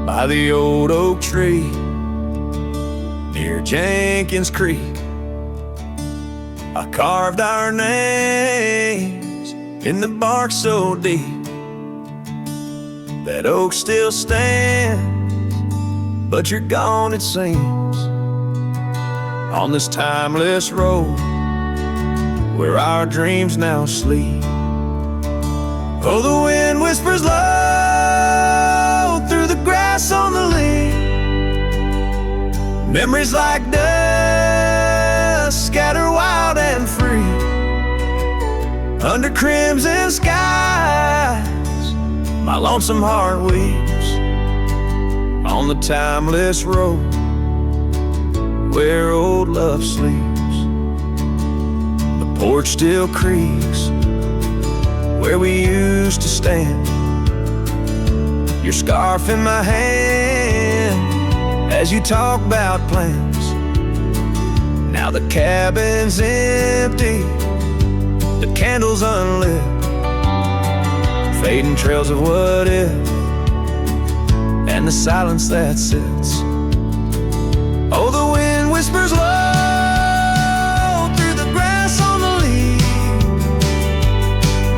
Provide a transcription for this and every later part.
by the old oak tree near Jenkins Creek. I carved our names in the bark so deep that oak still stands, but you're gone it seems, on this timeless road where our dreams now sleep. Oh, the wind whispers low through the grass on the lea. Memories like dust scatter wild and free under crimson skies. My lonesome heart weeps on the timeless road where old love sleeps. The porch still creaks where we used to stand, your scarf in my hand as you talk about plans. Now the cabin's empty, the candles unlit, fading trails of what if, and the silence that sits. Oh, the wind whispers low through the grass on the lea.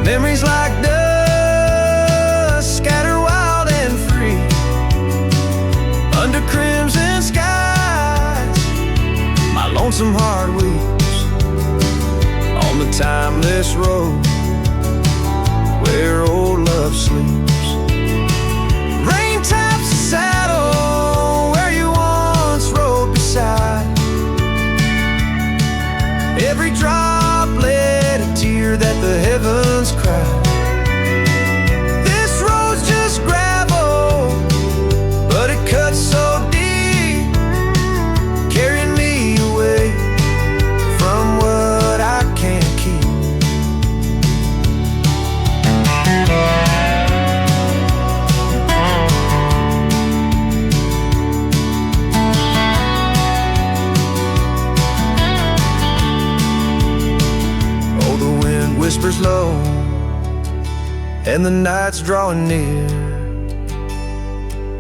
Memories like dust scatter wild and free under crimson skies. My lonesome heart weeps on the timeless road where old love sleeps. Rain taps the saddle where you once rode beside. Every droplet a tear that the heavens cry. This road's just gravel, but it cuts so deep, carrying me away from what I can't keep. Oh, the wind whispers low and the night's drawing near.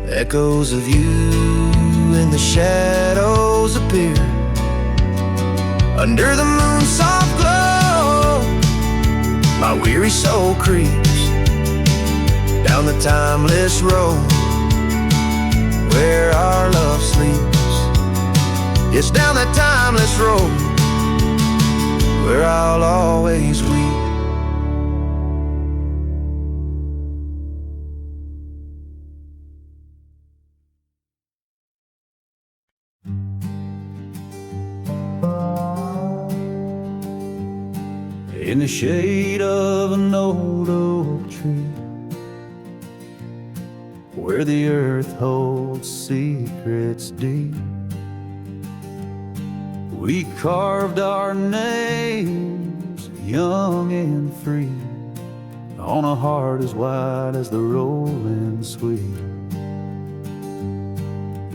Echoes of you in the shadows appear under the moon's soft glow. My weary soul creeps down the timeless road where our love sleeps. It's down that timeless road where I'll always weep. In the shade of an old oak tree, where the earth holds secrets deep, we carved our names, young and free, on a heart as wide as the rolling sweet.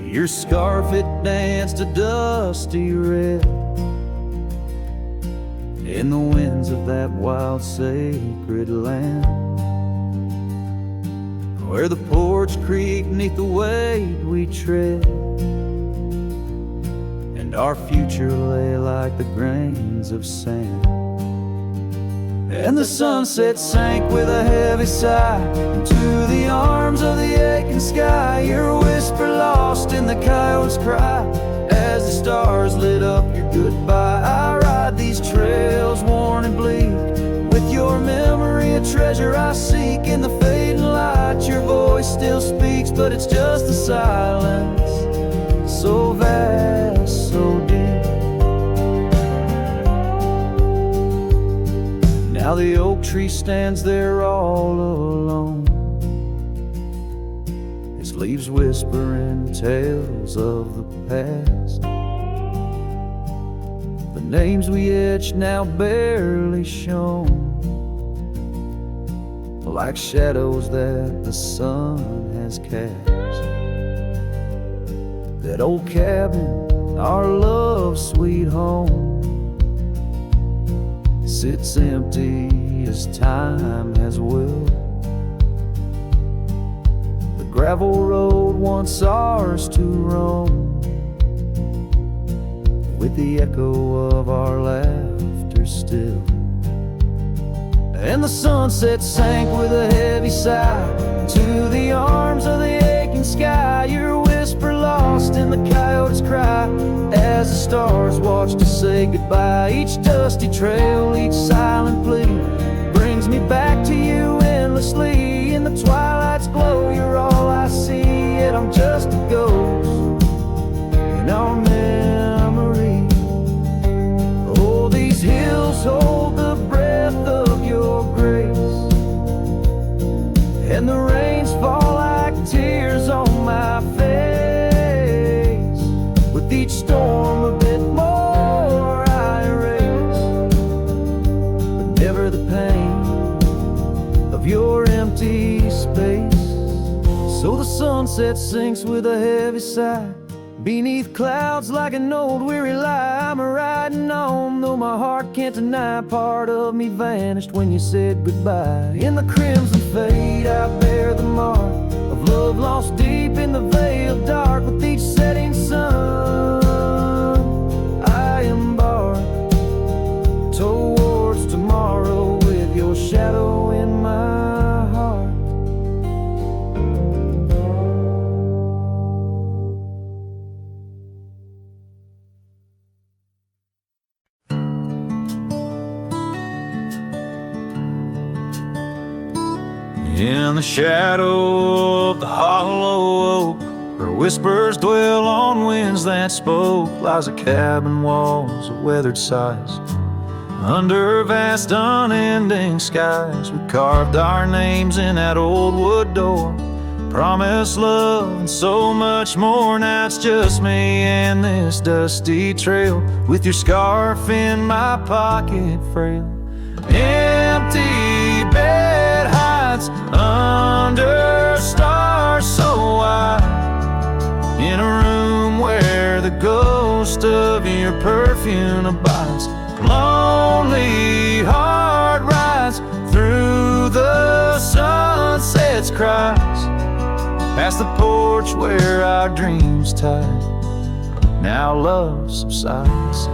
Your scarf, it danced a dusty red in the winds of that wild sacred land, where the porch creaked neath the weight we tread, and our future lay like the grains of sand. And the sunset sank with a heavy sigh into the arms of the aching sky. Your whisper lost in the coyote's cry as the stars lit up your goodbye. I ride these trails worn and bleak, with your memory a treasure I seek. In the fading light your voice still speaks, but it's just the silence, so vast, so deep. Now the oak tree stands there all alone, its leaves whispering tales of the past. The names we etched now barely shown, like shadows that the sun has cast. That old cabin, our love's sweet home, sits empty as time has willed. The gravel road once ours to roam, with the echo of our laughter still. And the sunset sank with a heavy sigh into the arms of the aching sky. Your whisper lost in the coyote's cry as the stars watched us say goodbye. Each dusty trail, each silent plea brings me back to you endlessly. In the twilight's glow, you're all I see, yet I'm just a ghost in our memory. Oh, these hills hold the breath of your grace, and the rains fall like tears on my face. With each storm a bit more I erase, but never the pain of your empty space. So the sunset sinks with a heavy sigh beneath clouds like an old weary lie. I'm riding on, though my heart can't deny part of me vanished when you said goodbye. In the crimson fade I bear the mark of love lost deep in the veil dark. With each setting sun I embark towards tomorrow with your shadow in my heart. In the shadow of the hollow oak, where whispers dwell on winds that spoke, lies a cabin walls of weathered sighs. Under vast unending skies, we carved our names in that old wood door, promised love and so much more. Now it's just me and this dusty trail, with your scarf in my pocket frail. Empty bed hides under stars so wide, in a room where the ghost of your perfume abides. Lonely heart rides through the sunset's cries, past the porch where our dreams tied. Now love subsides.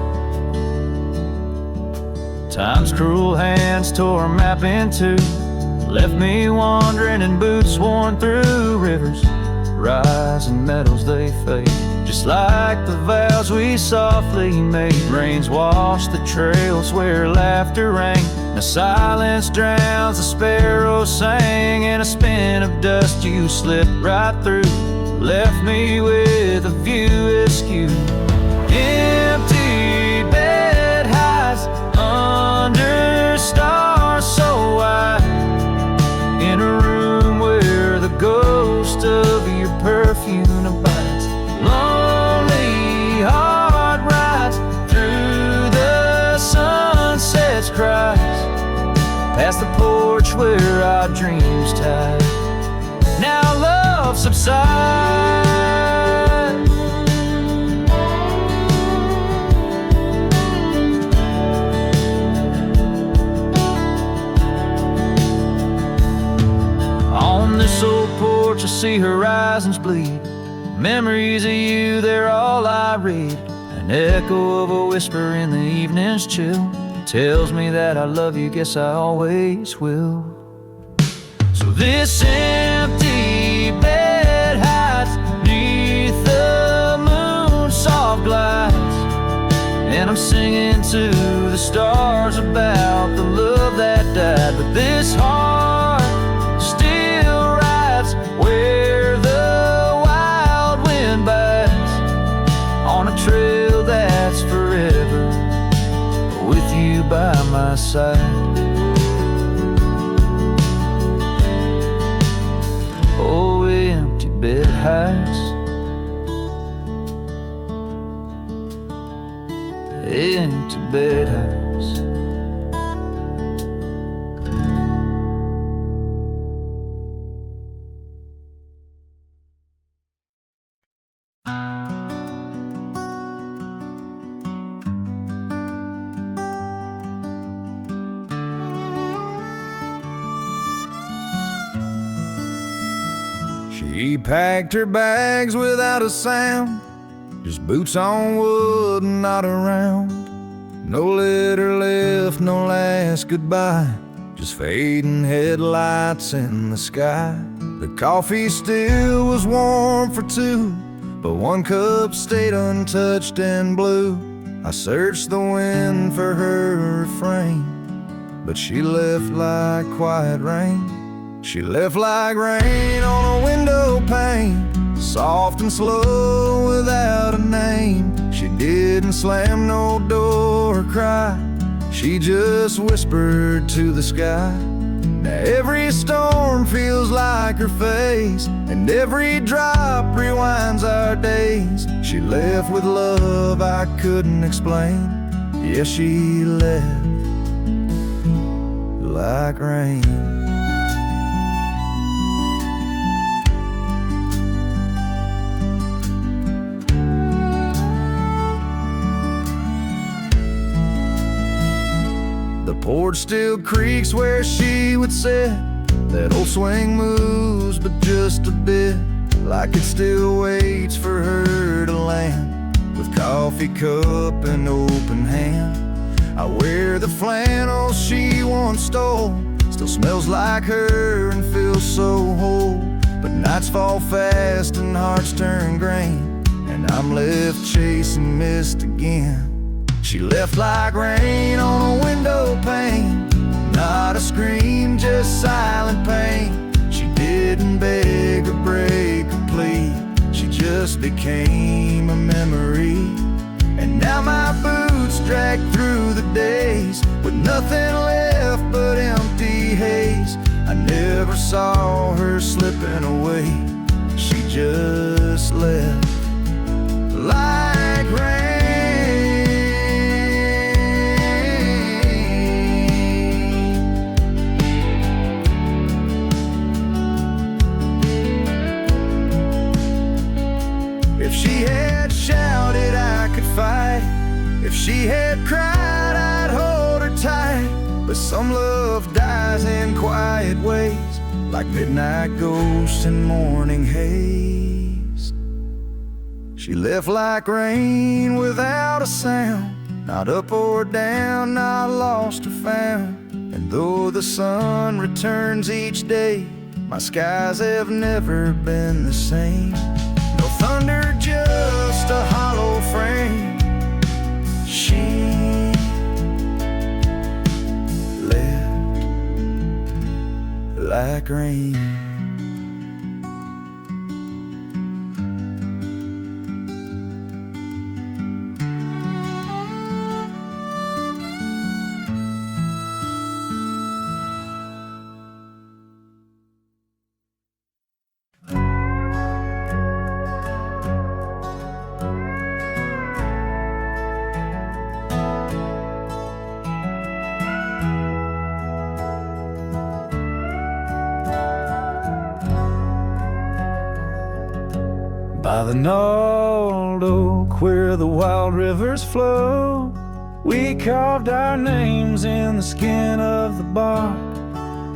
Time's cruel hands tore a map in two, left me wandering in boots worn through. Rivers rise and meadows they fade, just like the vows we softly made. Rains wash the trails where laughter rang, now silence drowns the sparrows sang. In a spin of dust you slipped right through, left me with a view askew. Empty bed hides under stars so wide, in a room where the ghost of your perfume abides. Lonely heart rides through the sunset's cries, past the porch where our dreams tied. Now love subsides. On this old porch I see horizons bleed, memories of you, they're all I read. An echo of a whisper in the evening's chill tells me that I love you, guess I always will. So this empty bed hides neath the moon's soft glides, and I'm singing to the stars about the love that died. But this heart still rides where the wild wind bites, on a trail that's forever with you by my side. Oh, empty bed hides, empty bed hides. She packed her bags without a sound, just boots on wood and not around. No letter left, no last goodbye, just fading headlights in the sky. The coffee still was warm for two, but one cup stayed untouched and blue. I searched the wind for her refrain, but she left like quiet rain. She left like rain on a window pane, soft and slow without a name. She didn't slam no door or cry, she just whispered to the sky. Now every storm feels like her face, and every drop rewinds our days. She left with love I couldn't explain. Yeah, she left like rain. The porch still creaks where she would sit. That old swing moves, but just a bit, like it still waits for her to land, with coffee cup and open hand. I wear the flannel she once stole, still smells like her and feels so whole. But nights fall fast and hearts turn grain, and I'm left chasing mist again. She left like rain on a window pane, not a scream, just silent pain. She didn't beg or break or plead, she just became a memory. And now my boots drag through the days, with nothing left but empty haze. I never saw her slipping away, she just left like rain. If she had shouted, I could fight. If she had cried, I'd hold her tight. But some love dies in quiet ways, like midnight ghosts in morning haze. She left like rain without a sound, not up or down, not lost or found. And though the sun returns each day, my skies have never been the same. No thunder, just a hollow frame. She left like rain. By the gnarled oak where the wild rivers flow, we carved our names in the skin of the bark.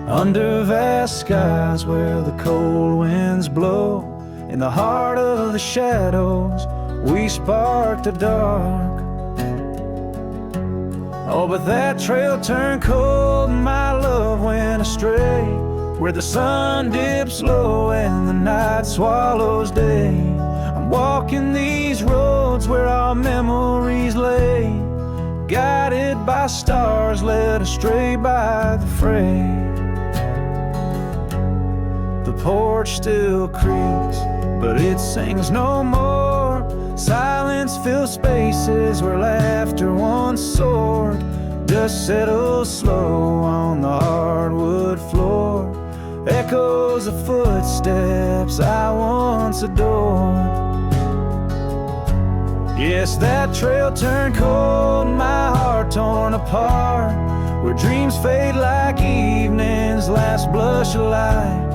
Under vast skies where the cold winds blow, in the heart of the shadows we sparked the dark. Oh, but that trail turned cold and my love went astray, where the sun dips low and the night swallows day. I'm walking these roads where our memories lay, guided by stars led astray by the fray. The porch still creaks, but it sings no more. Silence fills spaces where laughter once soared. Dust settles slow on the hardwood floor, echoes of footsteps I once adored. Yes, that trail turned cold, my heart torn apart, where dreams fade like evening's last blush of light.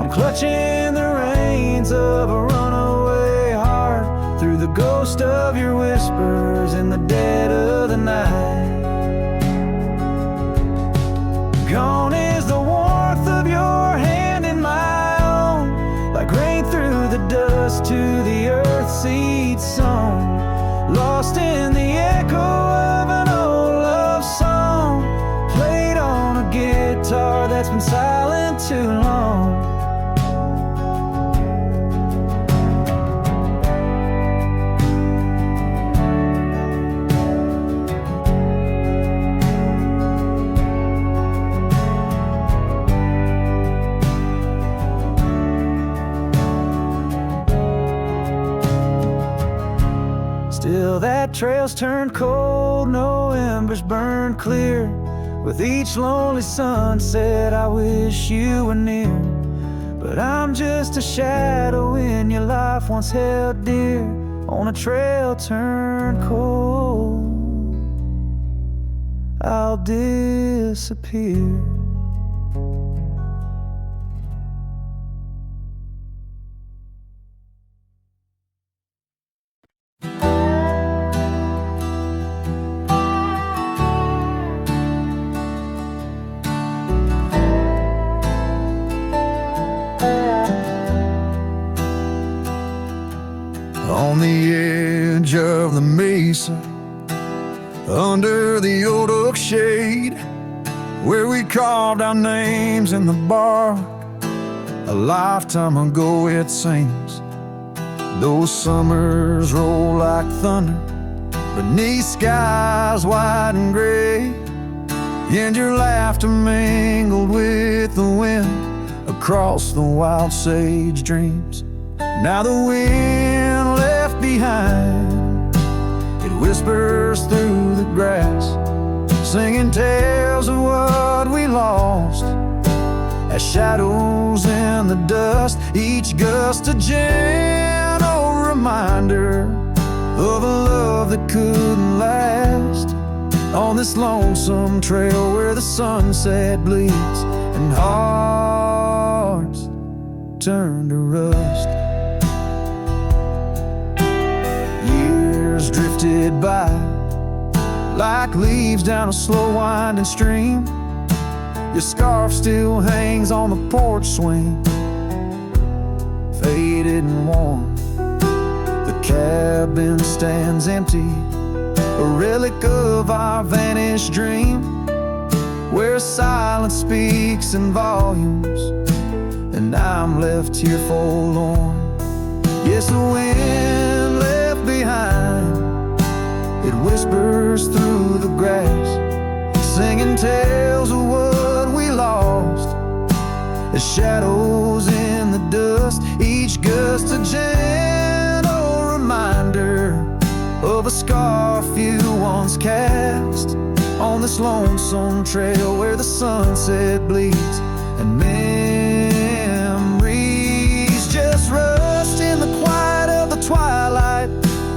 I'm clutching the reins of a runaway heart, through the ghost of your whispers in the dead of the night. Gone is the warmth of your hand in my own, like rain through the dust to the earth seed sown, lost in the echo of an old love song, played on a guitar that's been silent too long. Still that trail's turned cold, no embers burn clear. With each lonely sunset I wish you were near. But I'm just a shadow in your life once held dear, on a trail turned cold. I'll disappear. On the edge of the mesa, under the old oak shade, where we carved our names in the bark, a lifetime ago it seems. Those summers roll like thunder beneath skies white and gray, and your laughter mingled with the wind across the wild sage dreams. Now the wind left behind, it whispers through the grass, singing tales of what we lost, as shadows in the dust, each gust a gentle reminder of a love that couldn't last. On this lonesome trail where the sunset bleeds and hearts turn to rust. Years drifted by like leaves down a slow winding stream. Your scarf still hangs on the porch swing, faded and worn. The cabin stands empty, a relic of our vanished dream, where silence speaks in volumes, and I'm left here forlorn. Yes, the wind left behind, it whispers through the grass, singing tales of what we lost, as shadows in the dust, each gust a gentle reminder of a scarf you once cast. On this lonesome trail where the sunset bleeds and memories just rust in the quiet of the twilight,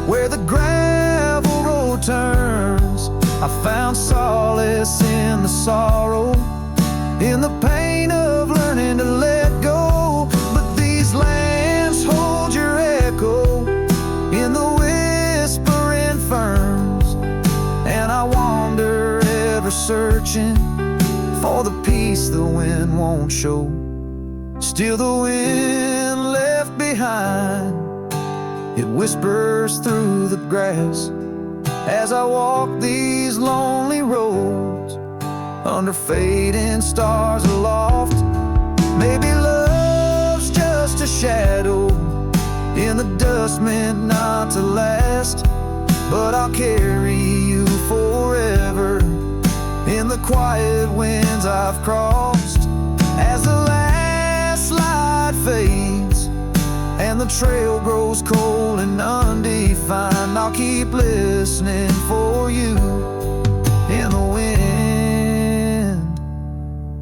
where the gravel road turns. I found solace in the sorrow, in the pain of learning to let go. But these lands hold your echo in the whispering ferns, and I wander ever searching for the peace the wind won't show. Still the wind left behind, it whispers through the grass, as I walk these lonely roads under fading stars aloft. Maybe love's just a shadow in the dust meant not to last, but I'll carry you forever in the quiet winds I've crossed. As the last light fades and the trail grows cold and undefined, I'll keep listening for you in the wind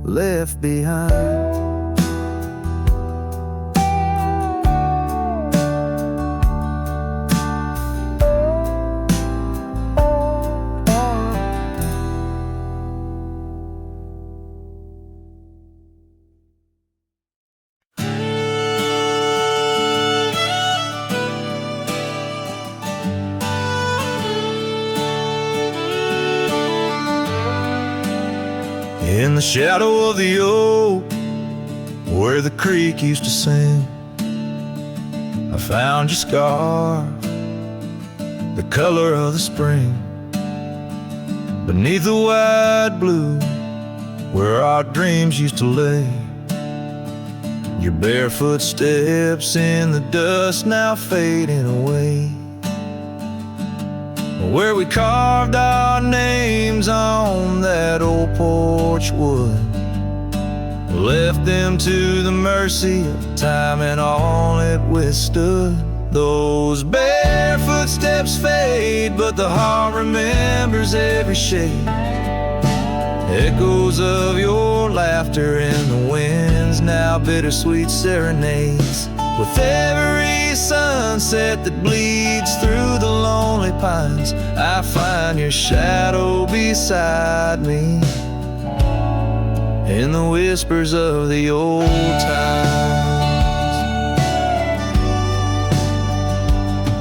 left behind. In the shadow of the oak, where the creek used to sing, I found your scar, the color of the spring, beneath the wide blue where our dreams used to lay. Your barefoot steps in the dust now fading away, where we carved our names on that old porch wood, left them to the mercy of time and all it withstood. Those barefoot steps fade, but the heart remembers every shade. Echoes of your laughter in the winds, now bittersweet serenades. With every sunset that bleeds through the lonely pines, I find your shadow beside me in the whispers of the old times.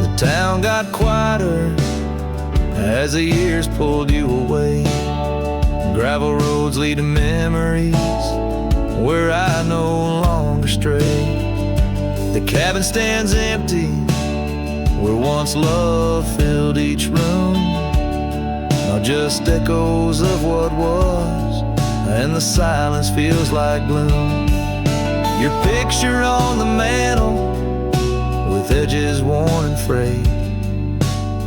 The town got quieter as the years pulled you away. Gravel roads lead to memories where I no longer stray. The cabin stands empty where once love filled each room, now just echoes of what was, and the silence feels like gloom. Your picture on the mantle with edges worn and frayed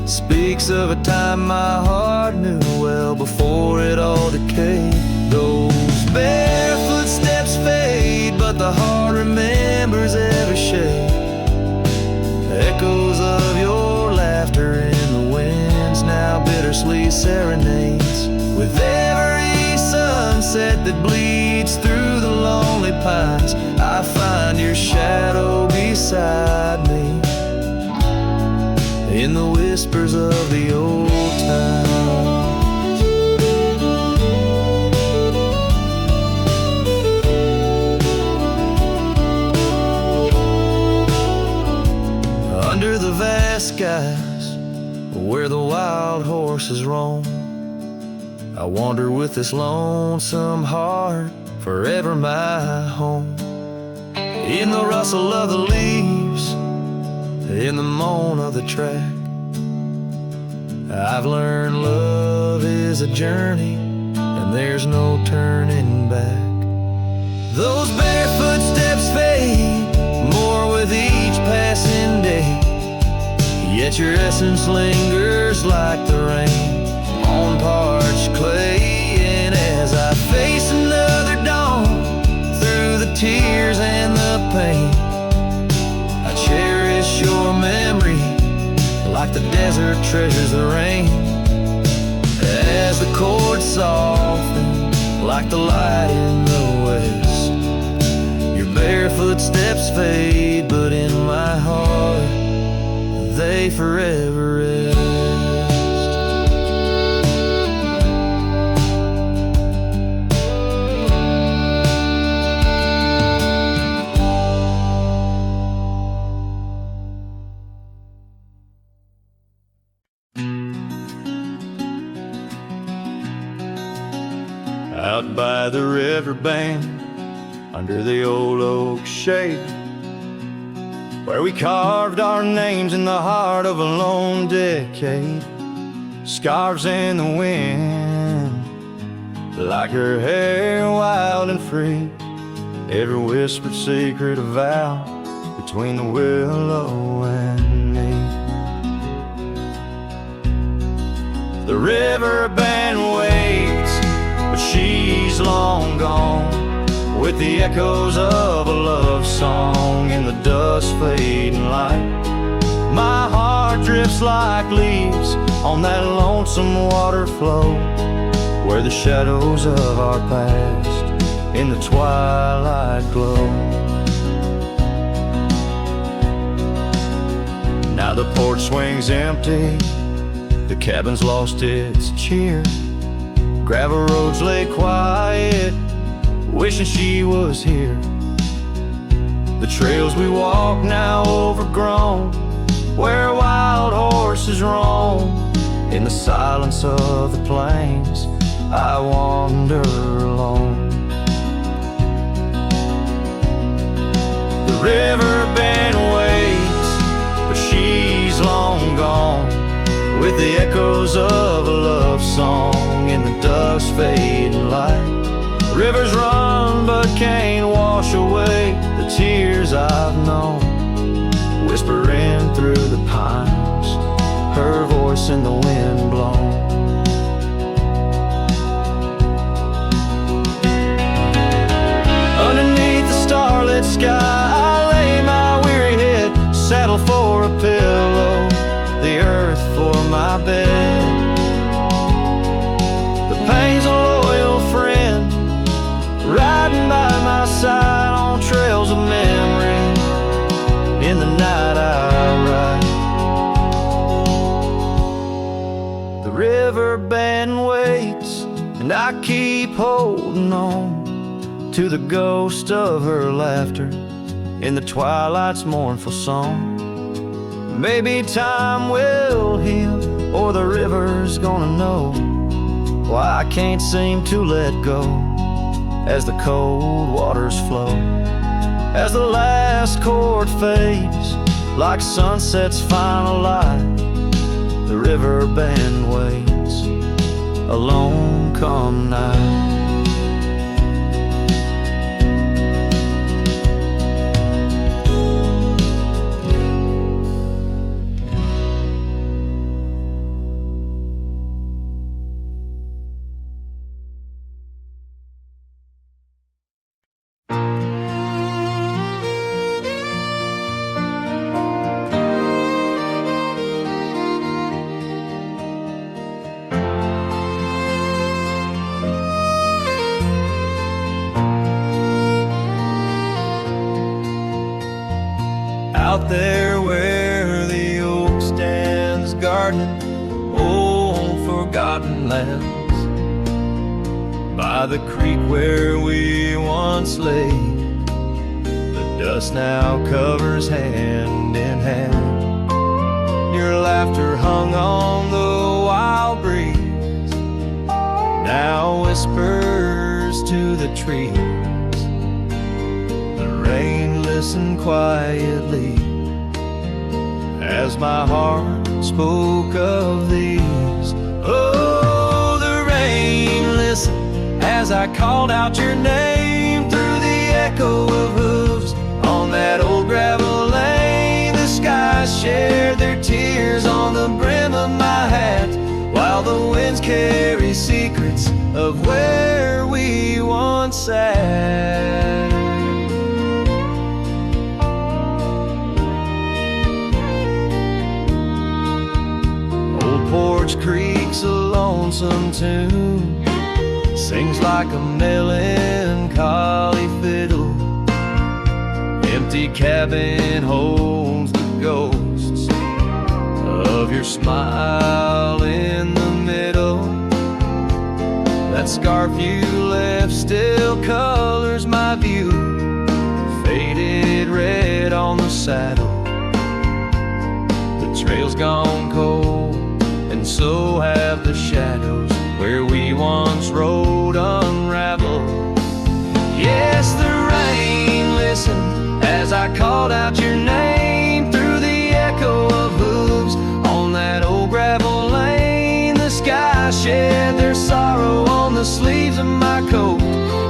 speaks of a time my heart knew well before it all decayed. Those barefoot steps fade, but the heart remembers every shade. Echoes of your laughter in the winds, now bittersweet serenades. With every sunset that bleeds through the lonely pines, I find your shadow beside me in the whispers of the old times. Under the vast skies where the wild horses roam, I wander with this lonesome heart, forever my home. In the rustle of the leaves, in the moan of the track, I've learned love is a journey and there's no turning back. Those barefoot steps fade more with each passing day, yet your essence lingers like the rain on parched clay. And as I face another dawn through the tears and the pain, I cherish your memory like the desert treasures the rain. As the chords soften like the light in the west, your barefoot steps fade, but in my heart they forever rest. Out by the river bank, under the old oak shade, where we carved our names in the heart of a lone decade. Scarves in the wind, like her hair wild and free, every whispered secret a vow between the willow and me. The river band waits, but she's long gone, with the echoes of a love song in the dust fading light. My heart drifts like leaves on that lonesome water flow, where the shadows of our past in the twilight glow. Now the porch swings empty, the cabin's lost its cheer. Gravel roads lay quiet, wishing she was here. The trails we walk now overgrown, where wild horses roam. In the silence of the plains, I wander alone. The river bend waits, Rivers run but can't wash away the tears I've known. Whispering through the pines, her voice in the wind blown. Underneath the starlit sky, I lay my weary head, saddle for a pillow, the earth for my bed. The pain's a loyal friend, riding by my side on trails of memory. In the night I ride. The river bend waits, and I keep holding on to the ghost of her laughter in the twilight's mournful song. Maybe time will heal, or the river's gonna know why I can't seem to let go as the cold waters flow. As the last chord fades, like sunset's final light, the river bend waits, alone come night. Out there where the oak stands gardening old forgotten lands, by the creek where we once lay, the dust now covers hand in hand. Your laughter hung on the wild breeze, now whispers to the trees. The rain listened quietly as my heart spoke of these. Oh, the rain listened as I called out your name through the echo of hooves on that old gravel lane. The skies shared their tears on the brim of my hat, while the winds carry secrets of where we once sat. Porch Creek's a lonesome tune, sings like a melancholy fiddle. Empty cabin holds the ghosts of your smile in the middle. That scarf you left still colors my view, faded red on the saddle. The trail's gone cold, and so have the shadows where we once rode unraveled. Yes, the rain listened as I called out your name through the echo of hooves on that old gravel lane. The sky shed their sorrow on the sleeves of my coat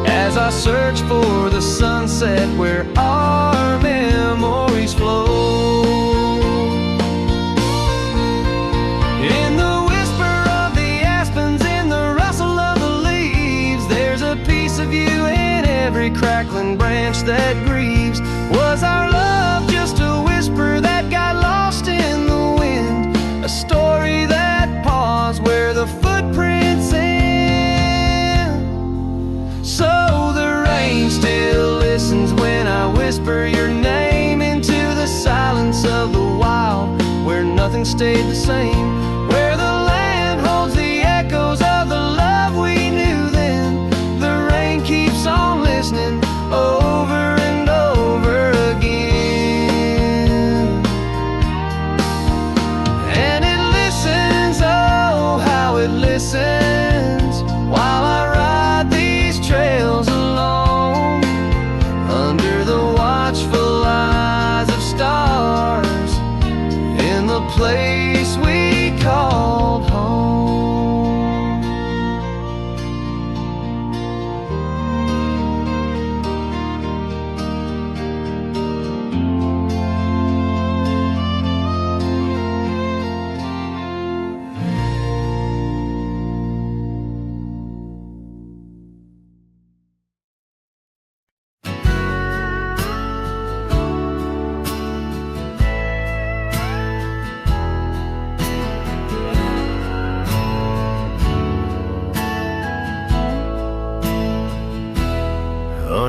as I search for the sunset where our memories flow. In the whisper of the aspens, in the rustle of the leaves, there's a piece of you in every crackling branch that grieves. Was our love just a whisper that got lost in the wind? A story that paused where the footprints end? So the rain still listens when I whisper your name into the silence of the wild, where nothing stayed the same. Where the land holds the echoes of the love we knew then. The rain keeps on listening over and over again. And it listens, oh how it listens, while I ride these trails alone, under the watchful eyes of stars, in the place we called home.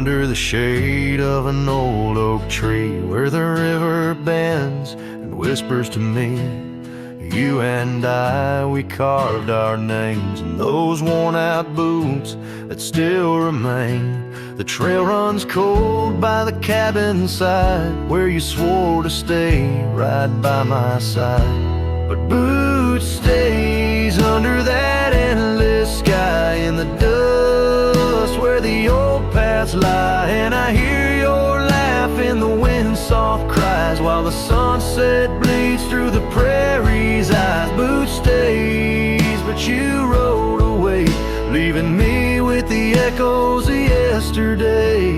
under the shade of an old oak tree, where the river bends and whispers to me. You and I, we carved our names in those worn-out boots that still remain. The trail runs cold by the cabin side, where you swore to stay right by my side. But Boots stays under that endless sky, in the dust where the old paths lie. And I hear your laugh in the wind soft cries, while the sunset bleeds through the prairie's eyes. Boots stays, but you rode away, leaving me with the echoes of yesterday.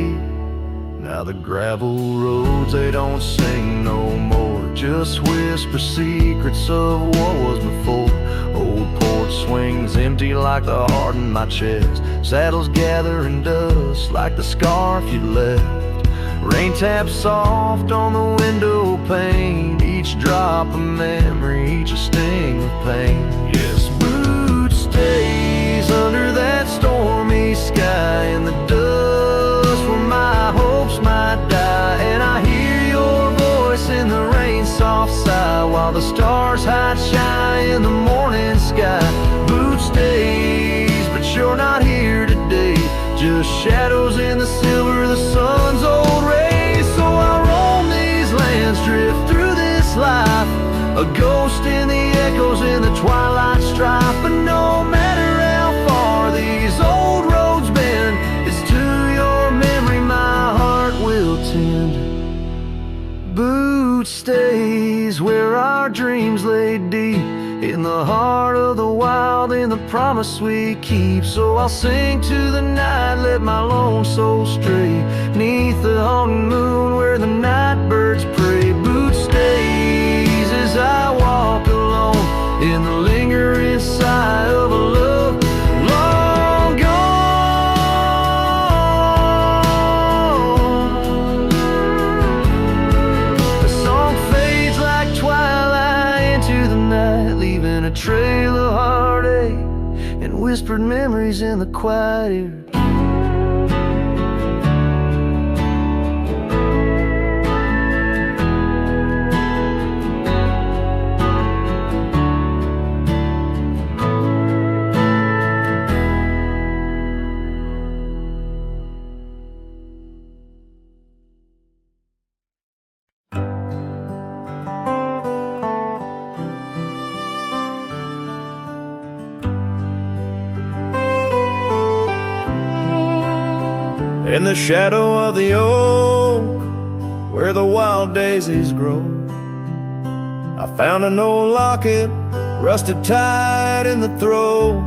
Now the gravel roads, they don't sing no more, just whisper secrets of what was before. Old porch swings empty like the heart in my chest, saddles gathering dust like the scarf you left. Rain taps soft on the window pane, each drop a memory, each a sting of pain. Yes, Boots stays under that stormy sky, in the dust where my hopes might die. And I hear your voice in the rain soft sigh, while the stars hide shy in the morning sky. Boots stays, but you're not here today, just shadows in the silver of the sun's old rays. So I roam these lands, drift through this life, a ghost in the echoes in the twilight strife. But no matter how far these old roads bend, it's to your memory my heart will tend. Boots stays where our dreams lay deep, in the heart of the wild, in the promise we keep. So I'll sing to the night, let my lone soul stray, neath the haunting moon where the night birds pray. Boots stays as I walk alone, in the lingering sigh of a love long gone. The song fades like twilight into the night, leaving a trail of heartache and whispered memories in the quiet air. In the shadow of the oak, where the wild daisies grow, I found an old locket, rusted tight in the throes.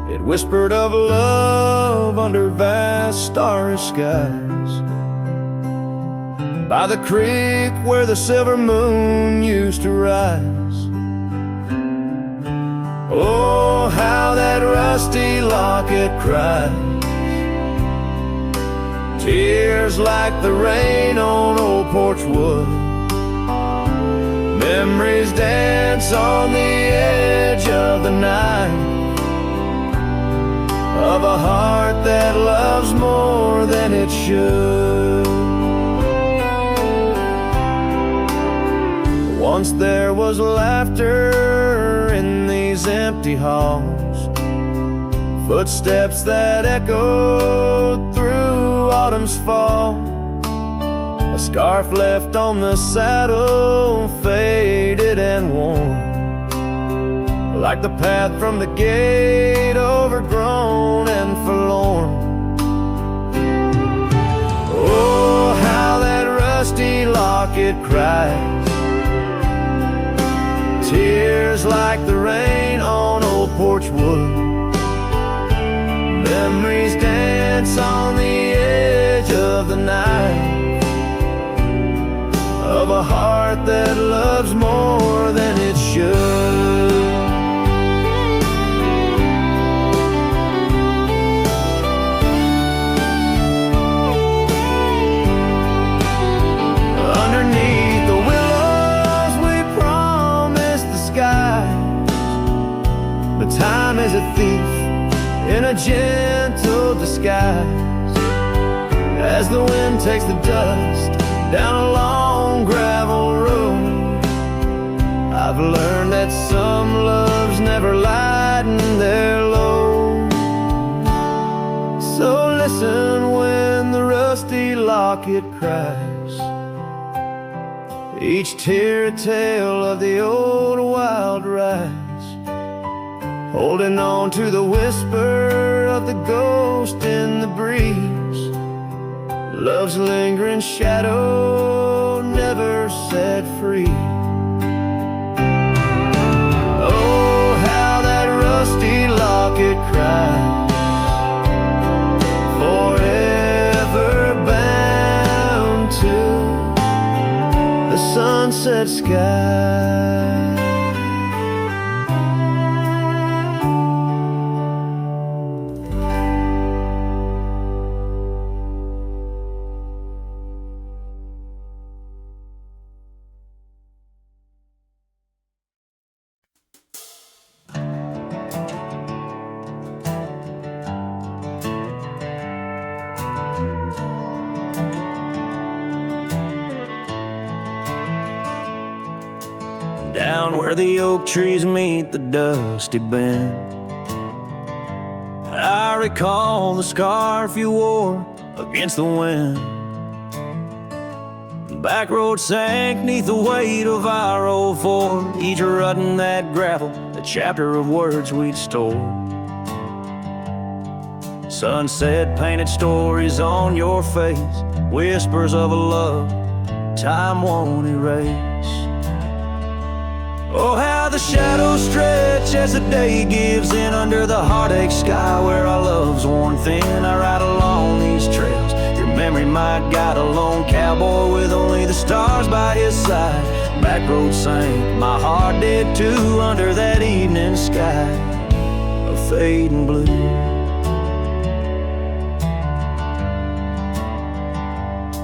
It whispered of love under vast starry skies, by the creek where the silver moon used to rise. Oh, how that rusty locket cries, tears like the rain on old porch wood. Memories dance on the edge of the night, of a heart that loves more than it should. Once there was laughter in these empty halls, footsteps that echoed through autumn's fall. A scarf left on the saddle, faded and worn, like the path from the gate, overgrown and forlorn. Oh, how that rusty locket cries, tears like the rain on old porch wood. Memories dance on the edge of the night, of a heart that loves more than it should. Underneath the willows we promised the skies, but time is a thief in a gentle disguise. as the wind takes the dust down a long gravel road. I've learned that some loves never lighten their load. So listen when the rusty locket cries, each tear a tale of the old wild rise, holding on to the whisper of the ghost in the breeze. Love's lingering shadow never set free. Oh, how that rusty locket cries, forever bound to the sunset sky. Down where the oak trees meet the dusty bend, I recall the scarf you wore against the wind. The back road sank neath the weight of our old Ford, each rut in that gravel, a chapter of words we'd stored. Sunset painted stories on your face, whispers of a love time won't erase. Oh, how the shadows stretch as the day gives in under the heartache sky where our love's worn thin. I ride along these trails, your memory my guide, a lone cowboy with only the stars by his side. Back road sank, my heart did too, under that evening sky of fading blue.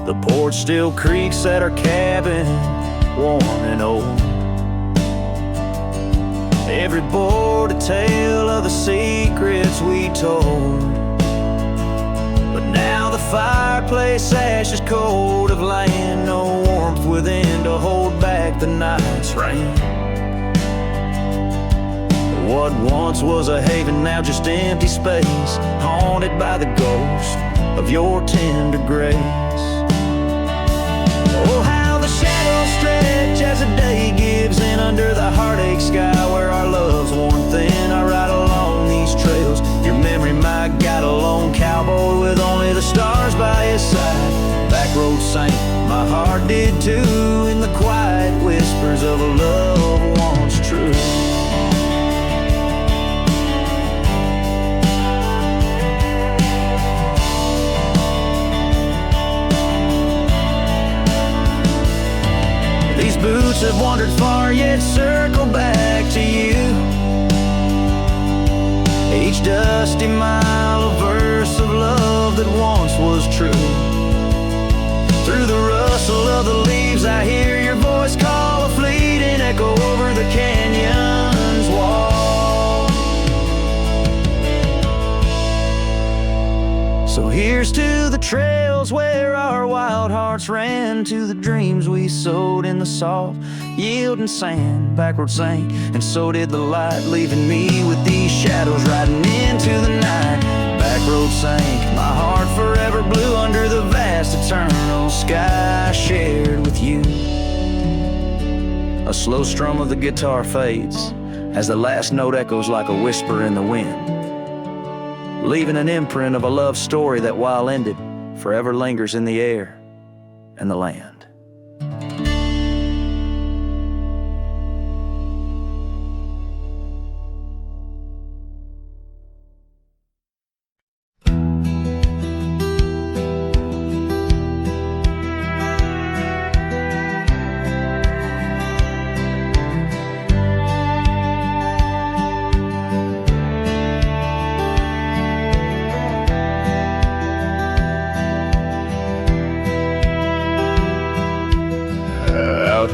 The porch still creaks at our cabin, worn and old. Every board a tale of the secrets we told. But now the fireplace ash is cold of land, no warmth within to hold back the night's rain. What once was a haven, now just empty space, haunted by the ghost of your tender grace. Oh, how the shadows stretch as the day gives in under the heartache sky where our love's worn thin. I ride along these trails, your memory my guide, a lone cowboy with only the stars by his side. Back road sank, my heart did too, in the quiet whispers of a love once true. These boots have wandered far, yet circle back to you. Each dusty mile, a verse of love that once was true. Through the rustle of the leaves, I hear your voice call, a fleeting echo over the canyon's wall. So here's to the trails where our wild hearts ran, to the dreams we sowed in the soft yielding sand. Backroad sank, and so did the light, leaving me with these shadows riding into the night. Backroad sank, my heart forever blue under the vast eternal sky I shared with you. A slow strum of the guitar fades as the last note echoes like a whisper in the wind, leaving an imprint of a love story that, while ended, forever lingers in the air and the land.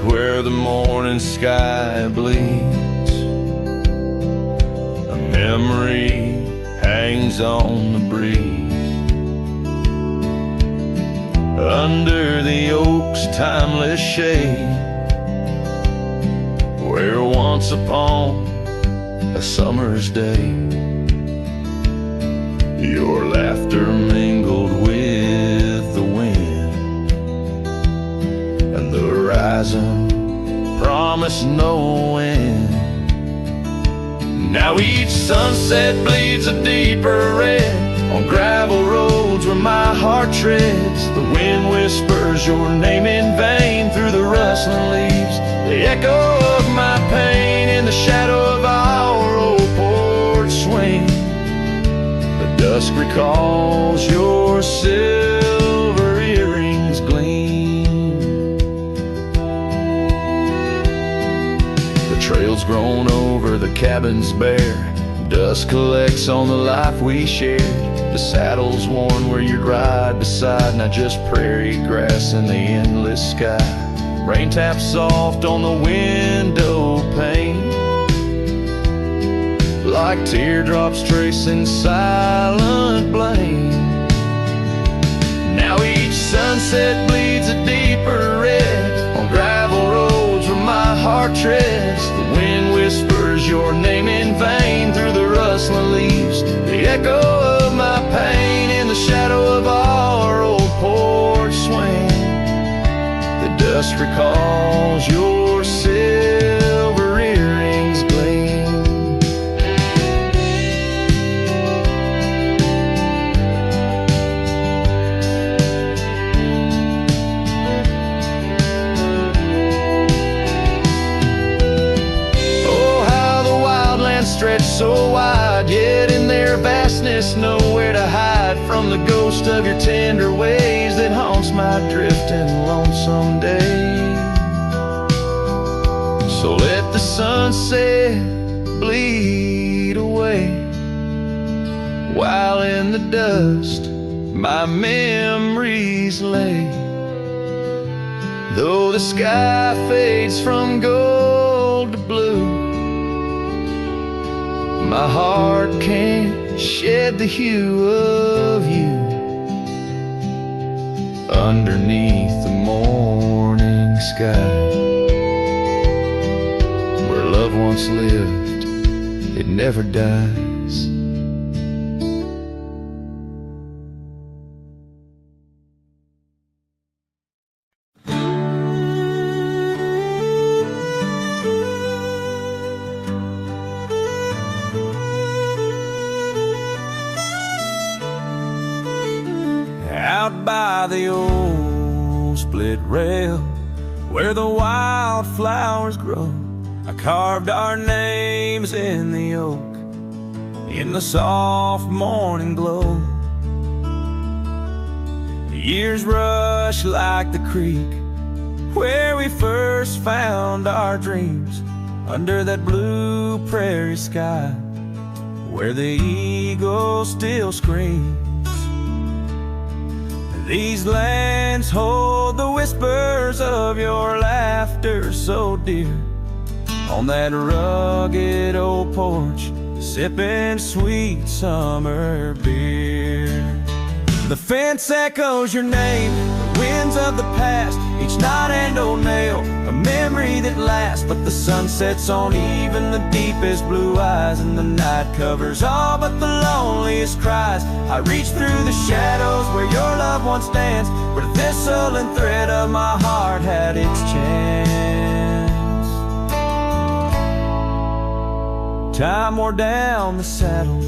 Where the morning sky bleeds, a memory hangs on the breeze. under the oak's timeless shade, where once upon a summer's day your laughter mingled with the wind, and the horizon promised no end. Now each sunset bleeds a deeper red on gravel roads where my heart treads. The wind whispers your name in vain through the rustling leaves, the echo of my pain in the shadow of our old porch swing. The dusk recalls your silver earrings gleam. The trail's grown over, the cabin's bare, dust collects on the life we shared. The saddle's worn where you'd ride beside, not just prairie grass in the endless sky. Rain taps soft on the window pane, like teardrops tracing silent blame. Now each sunset bleeds a deeper red on gravel roads where my heart treads. The wind whispers your name in vain through the rustling leaves, the echo of my pain in the shadow of our old porch swing. The dust recalls your silver earrings gleam. Oh, how the wildlands stretch so wide, yet in their vastness nowhere to hide from the ghost of your tender ways that haunts my drifting lonesome day. So let the sunset bleed away, while in the dust my memories lay. Though the sky fades from gold to blue, my heart can't shed the hue of you. Underneath the morning sky, where love once lived, it never dies. Out by the old split rail where the wildflowers grow, I carved our names in the oak in the soft morning glow. The years rush like the creek where we first found our dreams, under that blue prairie sky where the eagle still screams. These lands hold the whispers of your laughter so dear, on that rugged old porch, sipping sweet summer beer. The fence echoes your name, the winds of the past, each knot and old nail, a memory that lasts. But the sun sets on even the deepest blue eyes, and the night covers all but the loneliest cries. I reach through the shadows where your love once danced, where the thistle and thread of my heart had its chance. Time wore down the saddle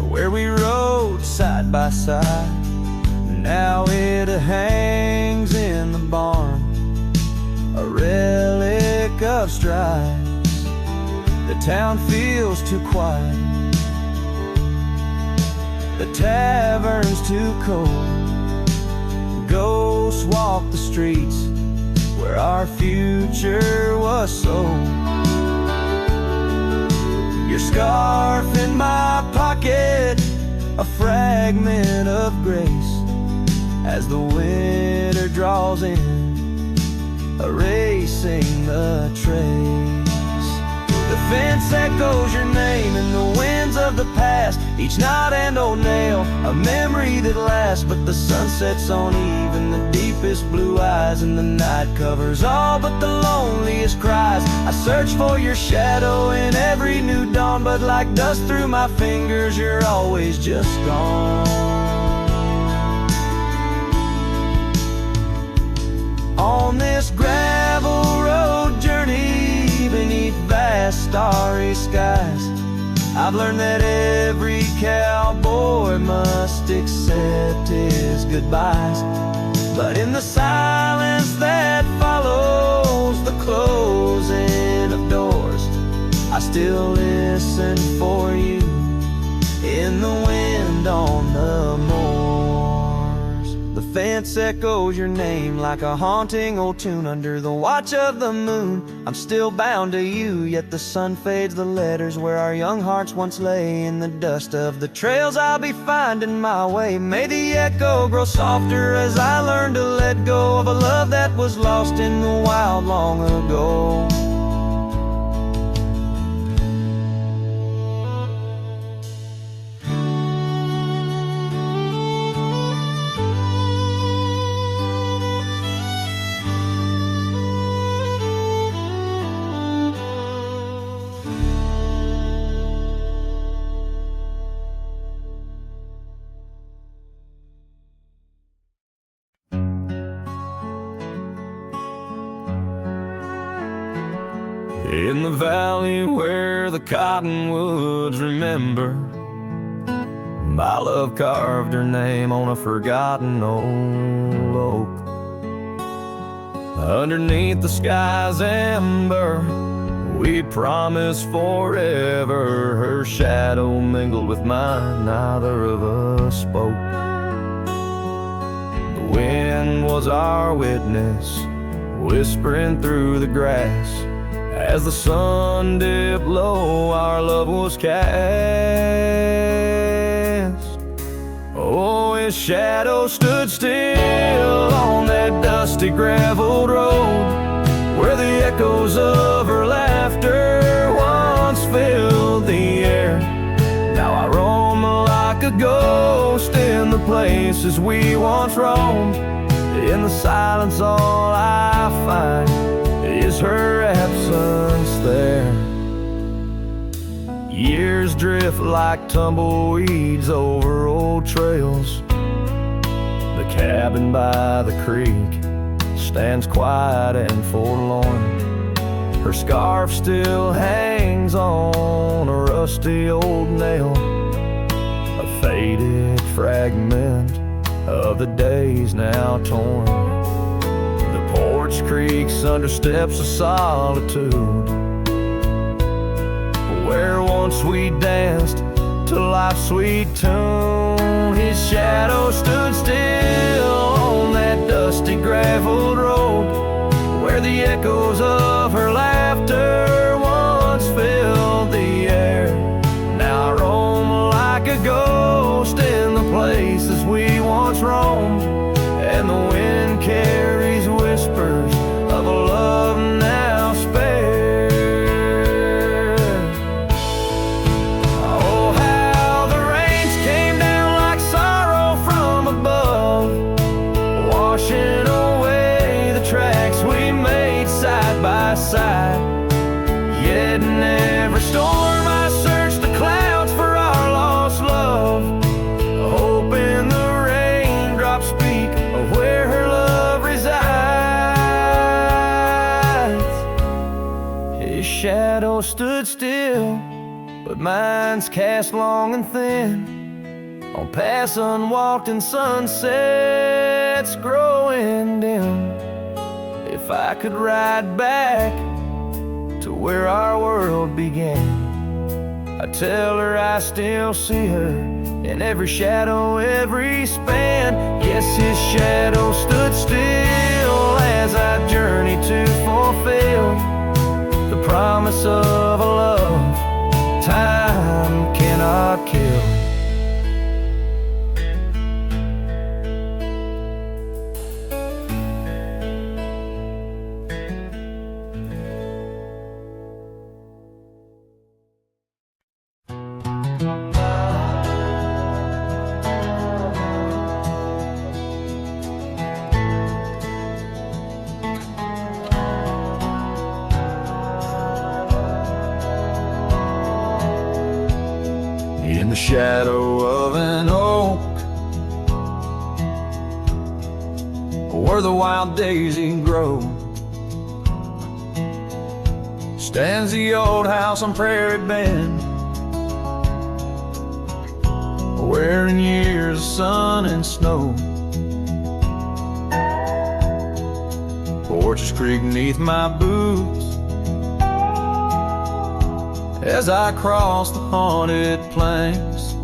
where we rode side by side. Now it hangs in the barn, a relic of strides. The town feels too quiet, the tavern's too cold. Ghosts walk the streets where our future was sold. Your scarf in my pocket, a fragment of grace, as the winter draws in, erasing the trace. The fence echoes your name in the winds of of the past, each knot and old nail, a memory that lasts. But the sun sets on even the deepest blue eyes, and the night covers all but the loneliest cries. I search for your shadow in every new dawn, but like dust through my fingers, you're always just gone. On this gravel road journey beneath vast starry skies, I've learned that every cowboy must accept his goodbyes. But in the silence that follows the closing of doors, I still listen for you in the wind on the moors. The fence echoes your name like a haunting old tune under the watch of the moon. I'm still bound to you, yet the sun fades the letters where our young hearts once lay. In the dust of the trails I'll be finding my way, may the echo grow softer as I learn to let go of a love that was lost in the wild long ago. In the valley where the cottonwoods remember, my love carved her name on a forgotten old oak. Underneath the sky's amber, we promised forever. Her shadow mingled with mine, neither of us spoke. The wind was our witness, whispering through the grass. As the sun dipped low, our love was cast. Oh, his shadow stood still on that dusty graveled road, where the echoes of her laughter once filled the air. Now I roam like a ghost in the places we once roamed. In the silence all I find is her absence there. Years drift like tumbleweeds over old trails. The cabin by the creek stands quiet and forlorn. Her scarf still hangs on a rusty old nail, a faded fragment of the days now torn. The porch creaks under steps of solitude, where once we danced to life's sweet tune. His shadow stood still on that dusty graveled road, where the echoes of her laughter once filled the air. Now I roam like a ghost in the places we once roamed, and the wind carries whispers of a love now spared. Oh, how the rains came down like sorrow from above, washing away the tracks we made side by side. Yet in every storm I searched the clouds for our lost love, hoping the raindrops speak of where her love resides. His shadow stood still, but mine's cast long and thin on paths unwalked and sunsets growing dim. If I could ride back to where our world began, I tell her I still see her in every shadow, every span. Yes, his shadow stood still as I journeyed to fulfill the promise of a love time cannot kill. shadow of an oak, where the wild daisy grows, stands the old house on Prairie Bend, where in years of sun and snow, Porches creak neath my boots as I cross the haunted planks.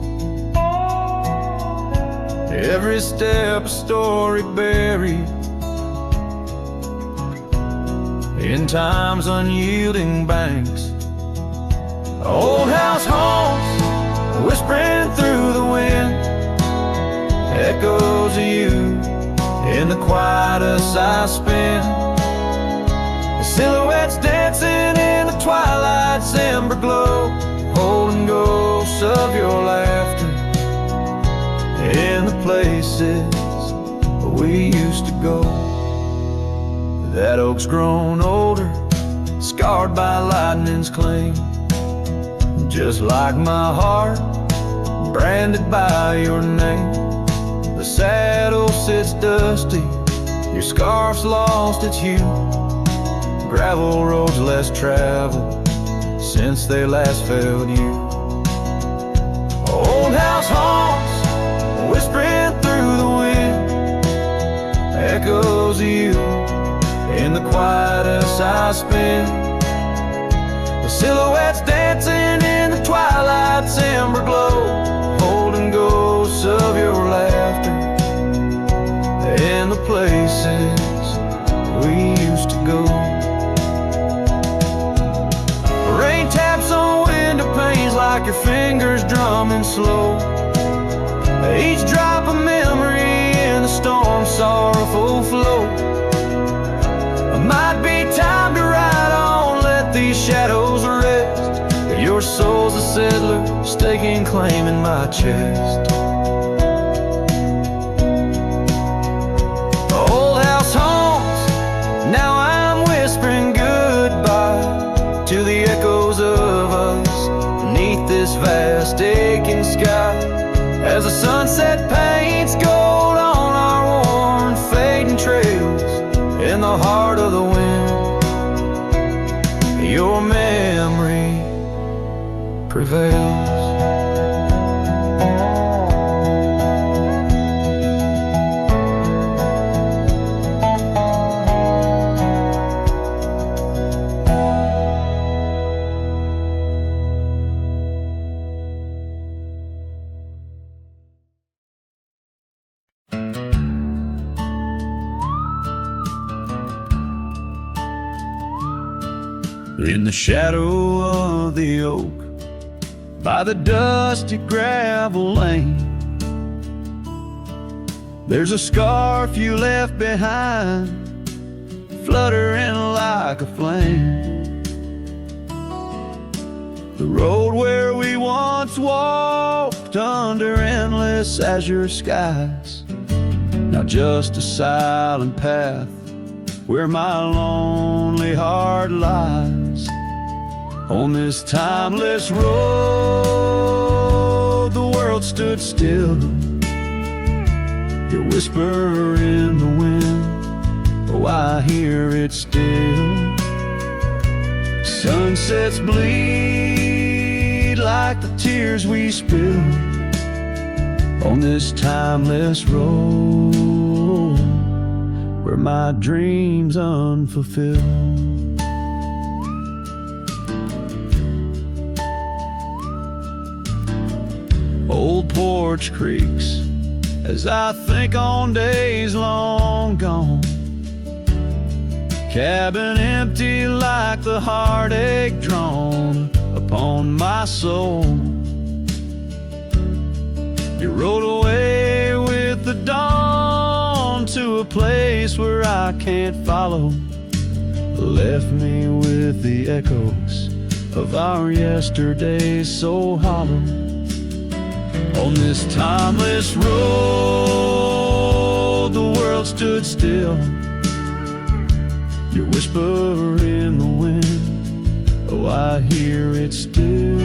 Every step a story buried in time's unyielding banks. Old house haunts whispering through the wind, echoes of you in the quietest I spend. The silhouettes dancing in the twilight's ember glow, holding ghosts of your laughter in the places we used to go. That oak's grown older, scarred by lightning's claim, just like my heart, branded by your name. The saddle sits dusty, your scarf's lost its hue, gravel roads less traveled since they last felt you. Old house haunts whispering through the wind, echoes of you in the quietest I spend. The silhouettes dancing in the twilight's ember glow, holding ghosts of your laughter in the places we used to go. Rain taps on window panes like your fingers drumming slow, each drop a memory in the storm's sorrowful flow. Might be time to ride on, let these shadows rest. Your soul's a settler, staking claim in my chest. Old house haunts, now I'm whispering goodbye to the echoes of us beneath this vast aching sky, as the sunset paints gold on our worn fading trails. In the heart of the wind, your memory prevails. In the shadow of the oak, by the dusty gravel lane, there's a scarf you left behind, fluttering like a flame. The road where we once walked under endless azure skies, now just a silent path where my lonely heart lies. On this timeless road, the world stood still, your whisper in the wind, oh, I hear it still. Sunsets bleed like the tears we spilled on this timeless road, where my dreams unfulfilled. Old porch creaks as I think on days long gone, cabin empty like the heartache drawn upon my soul. You rode away with the dawn to a place where I can't follow, left me with the echoes of our yesterdays so hollow. On this timeless road, the world stood still, your whisper in the wind, oh, I hear it still.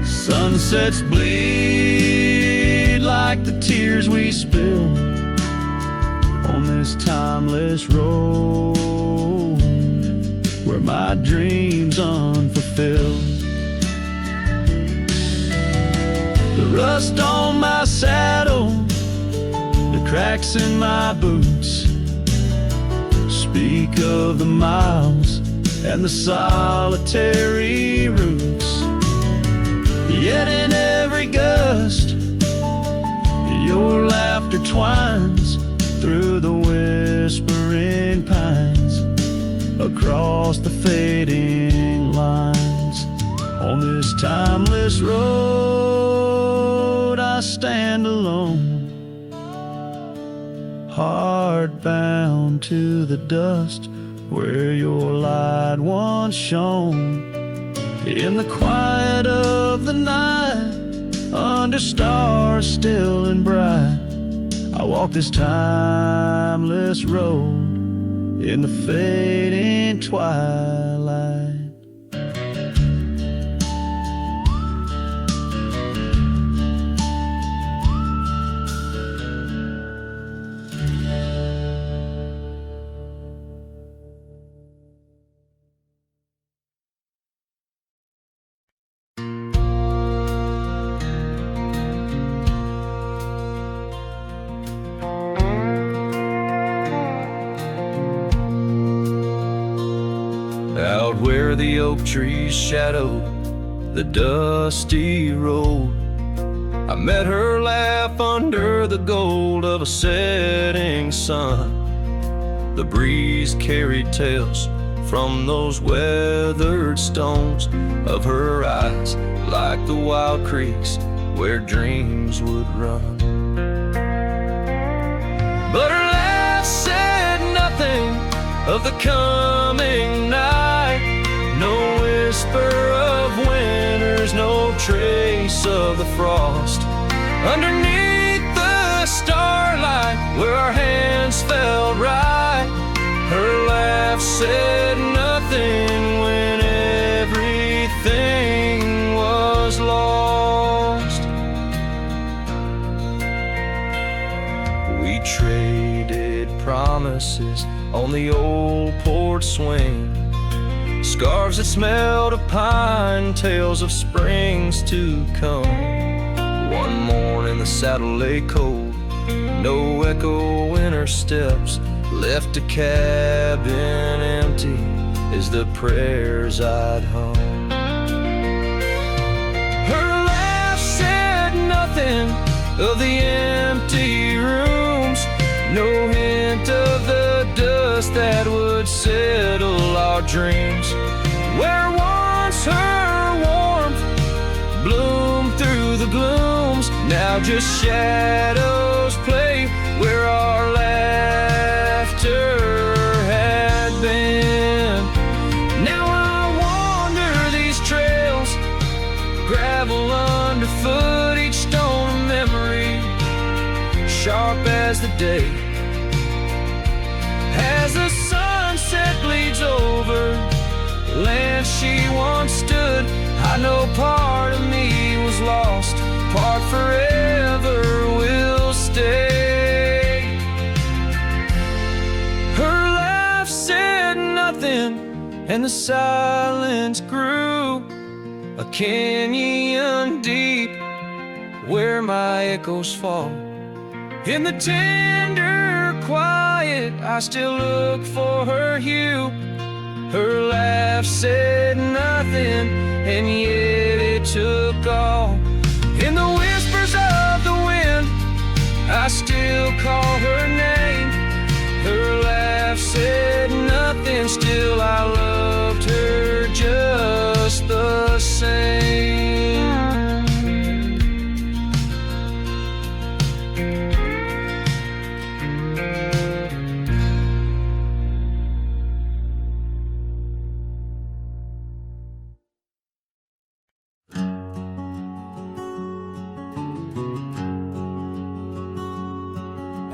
Sunset sunsets bleed like the tears we spill on this timeless road where my dreams unfulfilled. The rust on my saddle, the cracks in my boots speak of the miles and the solitary routes. Yet in every gust, your laughter twines through the whispering pines, across the fading lines. On this timeless road I stand alone, heart bound to the dust where your light once shone. In the quiet of the night, under stars still and bright, I walk this timeless road in the fading twilight. Out where the oak trees shadow the dusty road, I met her laugh under the gold of a setting sun. The breeze carried tales from those weathered stones of her eyes, like the wild creeks where dreams would run. But her laugh said nothing of the coming night, no whisper of winters, no trace of the frost. Underneath the starlight where our hands felt right, her laugh said nothing when everything was lost. We traded promises on the old porch swing, scarves that smelled of pine, tales of springs to come. One morning the saddle lay cold, no echo in her steps, left a cabin empty as the prayers I'd hung. Her laugh said nothing of the empty rooms, no hint of the dust that would settle our dreams. Where once her warmth bloomed through the glooms, now just shadows play where our laughter had been. Now I wander these trails, gravel underfoot, each stone a memory, sharp as the day. As the sunset bleeds over land she once stood, I know part of me was lost, part forever will stay. Her laugh said nothing, and the silence grew a canyon deep where my echoes fall. In the tender quiet, I still look for her hue. Her laugh said nothing, and yet it took all. In the whispers of the wind, I still call her name. Her laugh said nothing, still I loved her just the same.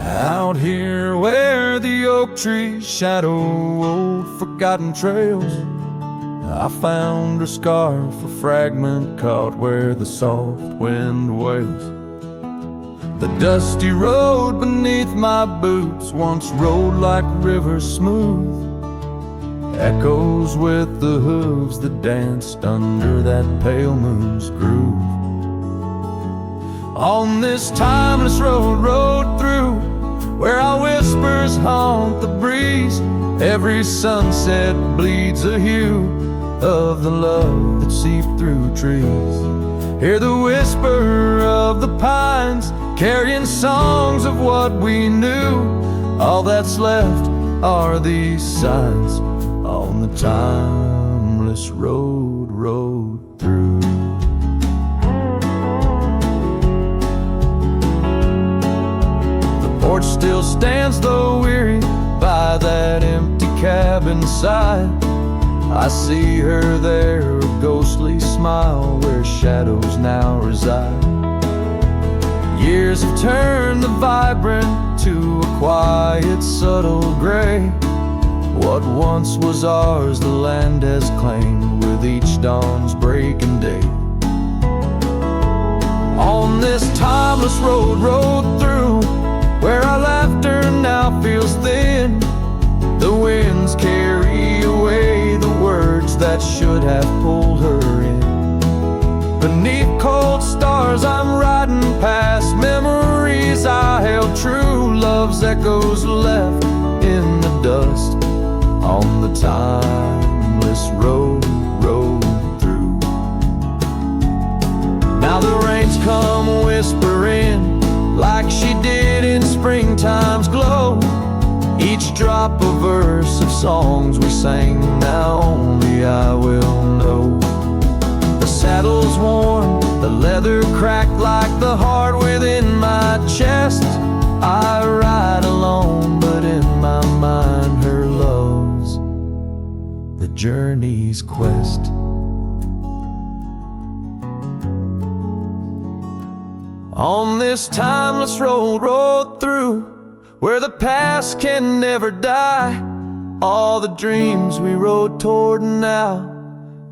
Out here where the oak trees shadow old forgotten trails, I found her scarf, a fragment caught where the soft wind wails. The dusty road beneath my boots once rolled like rivers smooth, echoes with the hooves that danced under that pale moon's groove. On this timeless road, rode through, where our whispers haunt the breeze. Every sunset bleeds a hue of the love that seeped through trees. Hear the whisper of the pines, carrying songs of what we knew. All that's left are these signs on the timeless road, rode through. The porch still stands though weary by that empty cabin side. I see her there, a ghostly smile where shadows now reside. Years have turned the vibrant to a quiet, subtle gray. What once was ours, the land has claimed with each dawn's breaking day. On this timeless road, rode through, where our laughter now feels thin. The winds carry away the words that should have pulled her in. Beneath cold stars I'm riding past memories I held true. Love's echoes left in the dust on the timeless road, rode through. Now the rains come whispering like she did in springtime's glow. Each drop a verse of songs we sang, now only I will know. The saddle's worn, the leather cracked like the heart within my chest. I ride alone, but in my mind her love's the journey's quest. On this timeless road, rode through, where the past can never die. All the dreams we rode toward now,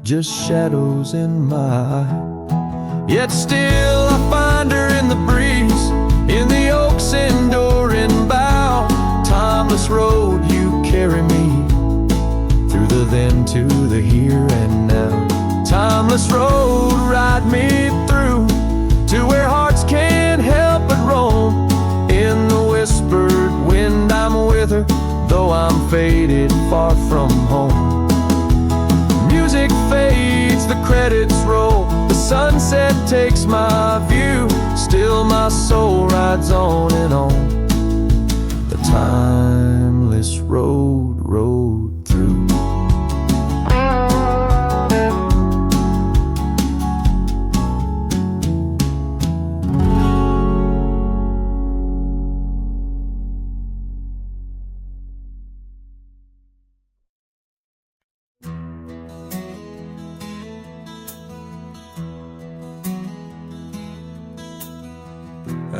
just shadows in my eye. Yet still I find her in the breeze, in the oak's enduring bough. Timeless road, you carry me through the then to the here and now. Timeless road, ride me through to where hearts can't help but roam. In the whispered wind I'm with her, though I'm faded far from home. Music fades, the credits roll, the sunset takes my view. Still my soul rides on and on, the timeless road, rode through.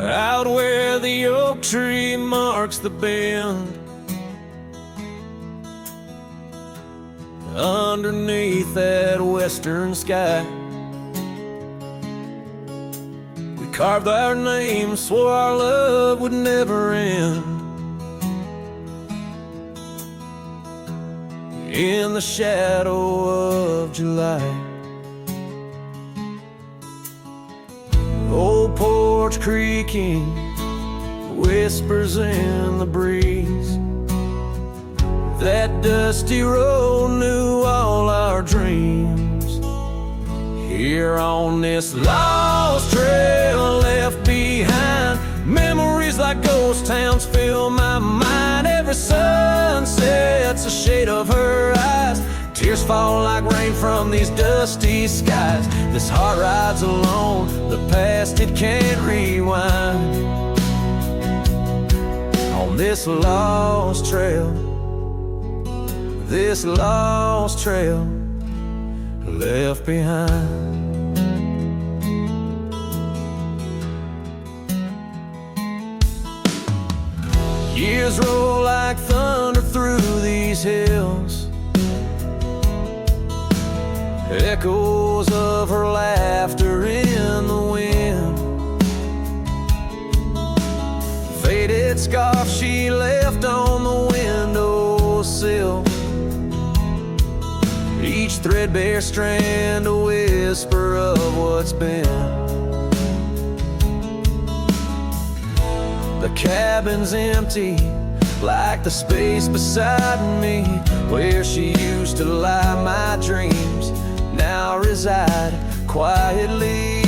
Out where the oak tree marks the bend, underneath that western sky, we carved our names, swore our love would never end. In the shadow of July, old porch creaking, whispers in the breeze. That dusty road knew all our dreams. Here on this lost trail left behind, memories like ghost towns fill my mind. Every sunset's a shade of her eyes. Tears fall like rain from these dusty skies. This heart rides alone, the past it can't rewind. On this lost trail, this lost trail left behind. Years roll like thunder through these hills, echoes of her laughter in the wind. Faded scarf she left on the windowsill, each threadbare strand a whisper of what's been. The cabin's empty, like the space beside me, where she used to lie my dreams now reside quietly.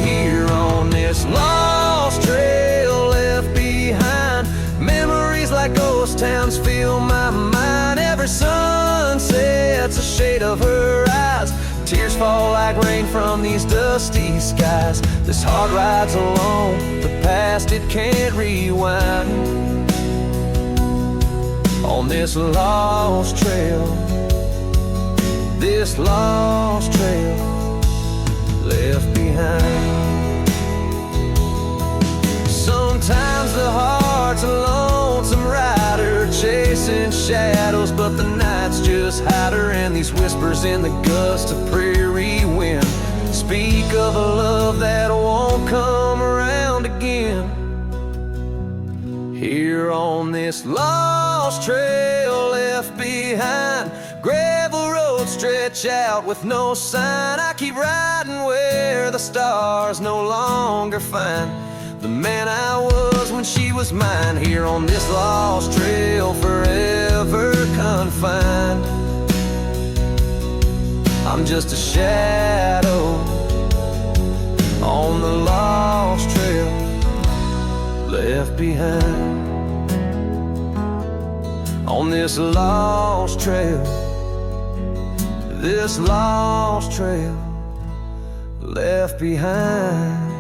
Here on this lost trail left behind, memories like ghost towns fill my mind. Every sunset's a shade of her eyes, tears fall like rain from these dusty skies. This heart rides alone, the past it can't rewind. On this lost trail, this lost trail left behind. Sometimes the heart's a lonesome rider chasing shadows, but the night's just hide her, and these whispers in the gust of prairie wind speak of a love that won't come around again. Here on this lost trail left behind, gravel roads stretch out with no sign. I keep riding where the stars no longer find the man I was when she was mine. Here on this lost trail, forever confined, I'm just a shadow on the lost trail left behind. On this lost trail, this lost trail left behind.